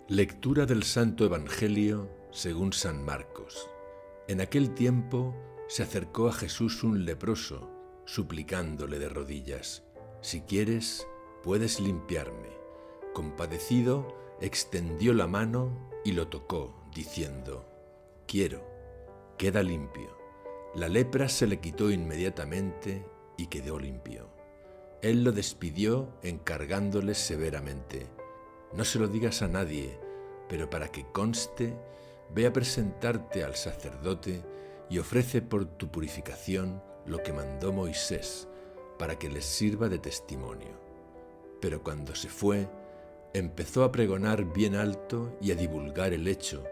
Lectura del Santo Evangelio según San Marcos. En aquel tiempo se acercó a Jesús un leproso, suplicándole de rodillas: «Si quieres, puedes limpiarme». Compadecido, extendió la mano y lo tocó, diciendo: «Quiero, queda limpio». La lepra se le quitó inmediatamente y quedó limpio. Él lo despidió encargándole severamente: «No se lo digas a nadie, pero para que conste, ve a presentarte al sacerdote y ofrece por tu purificación lo que mandó Moisés, para que les sirva de testimonio». Pero cuando se fue, empezó a pregonar bien alto y a divulgar el hecho,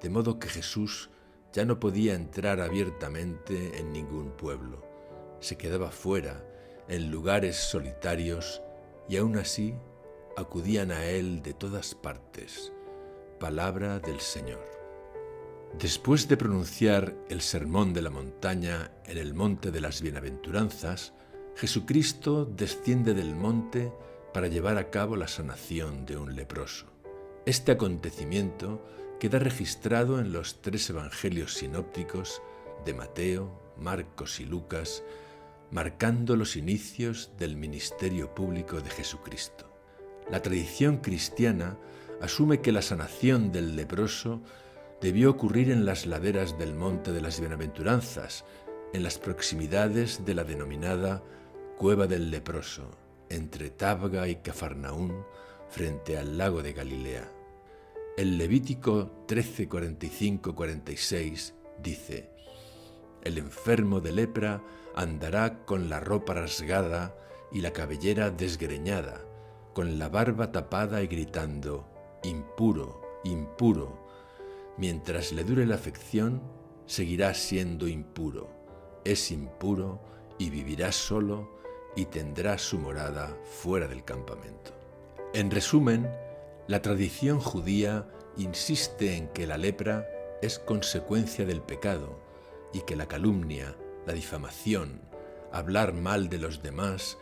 de modo que Jesús ya no podía entrar abiertamente en ningún pueblo. Se quedaba fuera, en lugares solitarios, y aún así acudían a él de todas partes. Palabra del Señor. Después de pronunciar el sermón de la montaña en el monte de las bienaventuranzas, Jesucristo desciende del monte para llevar a cabo la sanación de un leproso. Este acontecimiento queda registrado en los 3 evangelios sinópticos de Mateo, Marcos y Lucas, marcando los inicios del ministerio público de Jesucristo. La tradición cristiana asume que la sanación del leproso debió ocurrir en las laderas del Monte de las Bienaventuranzas, en las proximidades de la denominada Cueva del Leproso, entre Tabga y Cafarnaún, frente al lago de Galilea. El Levítico 13:45-46 dice: «El enfermo de lepra andará con la ropa rasgada y la cabellera desgreñada, con la barba tapada y gritando: impuro, impuro. Mientras le dure la afección, seguirá siendo impuro. Es impuro y vivirá solo y tendrá su morada fuera del campamento». En resumen, la tradición judía insiste en que la lepra es consecuencia del pecado y que la calumnia, la difamación, hablar mal de los demás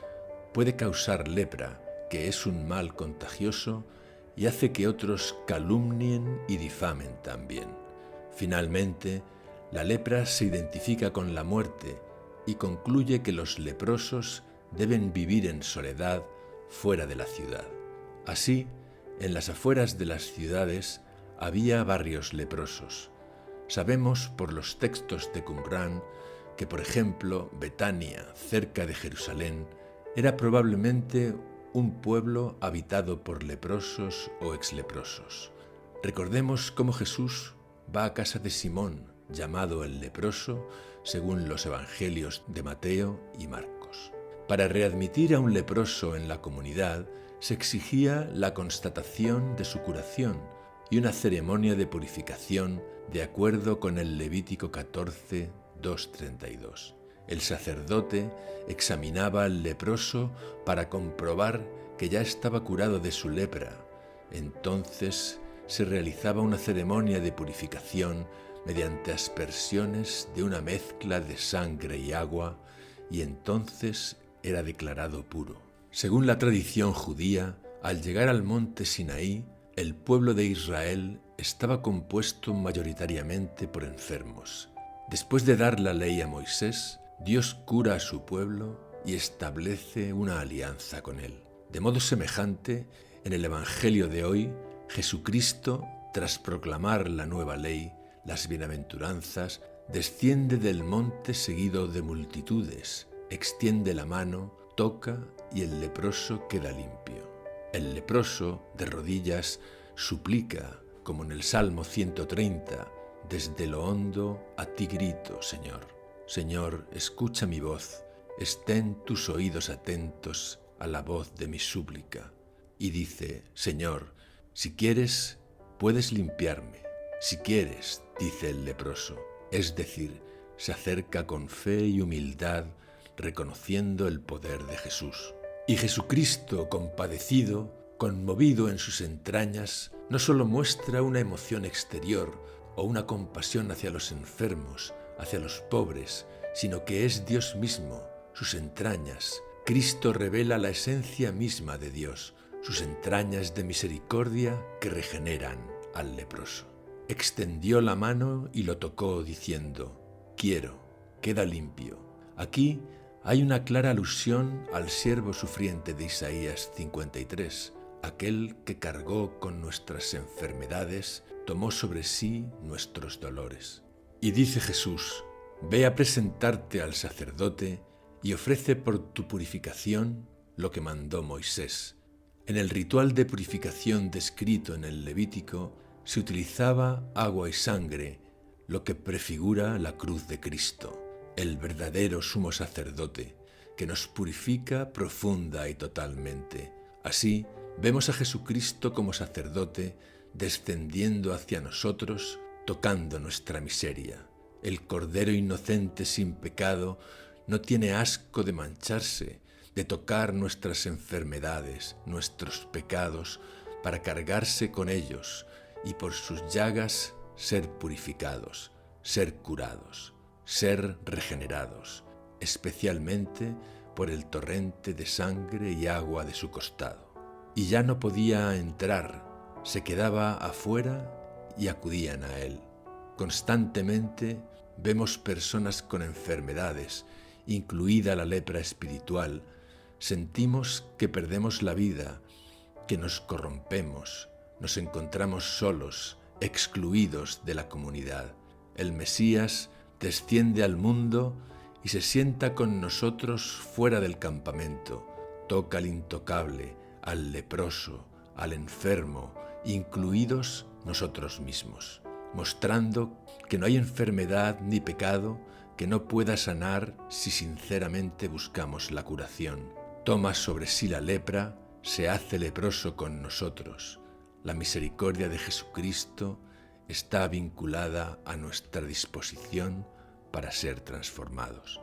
puede causar lepra, que es un mal contagioso y hace que otros calumnien y difamen también. Finalmente, la lepra se identifica con la muerte y concluye que los leprosos deben vivir en soledad fuera de la ciudad. Así, en las afueras de las ciudades había barrios leprosos. Sabemos por los textos de Qumrán que, por ejemplo, Betania, cerca de Jerusalén, era probablemente un pueblo habitado por leprosos o exleprosos. Recordemos cómo Jesús va a casa de Simón, llamado el leproso, según los evangelios de Mateo y Marcos. Para readmitir a un leproso en la comunidad, se exigía la constatación de su curación y una ceremonia de purificación de acuerdo con el Levítico 14:2-32. El sacerdote examinaba al leproso para comprobar que ya estaba curado de su lepra. Entonces se realizaba una ceremonia de purificación mediante aspersiones de una mezcla de sangre y agua, y entonces era declarado puro. Según la tradición judía, al llegar al monte Sinaí, el pueblo de Israel estaba compuesto mayoritariamente por enfermos. Después de dar la ley a Moisés, Dios cura a su pueblo y establece una alianza con él. De modo semejante, en el Evangelio de hoy, Jesucristo, tras proclamar la nueva ley, las bienaventuranzas, desciende del monte seguido de multitudes, extiende la mano, toca y el leproso queda limpio. El leproso, de rodillas, suplica, como en el Salmo 130, «Desde lo hondo a ti grito, Señor. Señor, escucha mi voz, estén tus oídos atentos a la voz de mi súplica». Y dice: «Señor, si quieres, puedes limpiarme». «Si quieres», dice el leproso, es decir, se acerca con fe y humildad, reconociendo el poder de Jesús. Y Jesucristo, compadecido, conmovido en sus entrañas, no solo muestra una emoción exterior o una compasión hacia los enfermos, hacia los pobres, sino que es Dios mismo, sus entrañas. Cristo revela la esencia misma de Dios, sus entrañas de misericordia que regeneran al leproso. Extendió la mano y lo tocó diciendo: quiero, queda limpio. Aquí hay una clara alusión al siervo sufriente de Isaías 53, aquel que cargó con nuestras enfermedades, tomó sobre sí nuestros dolores. Y dice Jesús: ve a presentarte al sacerdote y ofrece por tu purificación lo que mandó Moisés. En el ritual de purificación descrito en el Levítico se utilizaba agua y sangre, lo que prefigura la cruz de Cristo, el verdadero sumo sacerdote, que nos purifica profunda y totalmente. Así, vemos a Jesucristo como sacerdote descendiendo hacia nosotros, tocando nuestra miseria. El Cordero inocente sin pecado no tiene asco de mancharse, de tocar nuestras enfermedades, nuestros pecados, para cargarse con ellos y por sus llagas ser purificados, ser curados, ser regenerados, especialmente por el torrente de sangre y agua de su costado. Y ya no podía entrar, se quedaba afuera y acudían a él. Constantemente vemos personas con enfermedades, incluida la lepra espiritual. Sentimos que perdemos la vida, que nos corrompemos, nos encontramos solos, excluidos de la comunidad. El Mesías desciende al mundo y se sienta con nosotros fuera del campamento, toca al intocable, al leproso, al enfermo, incluidos nosotros mismos, mostrando que no hay enfermedad ni pecado que no pueda sanar si sinceramente buscamos la curación. Toma sobre sí la lepra, se hace leproso con nosotros. La misericordia de Jesucristo está vinculada a nuestra disposición para ser transformados.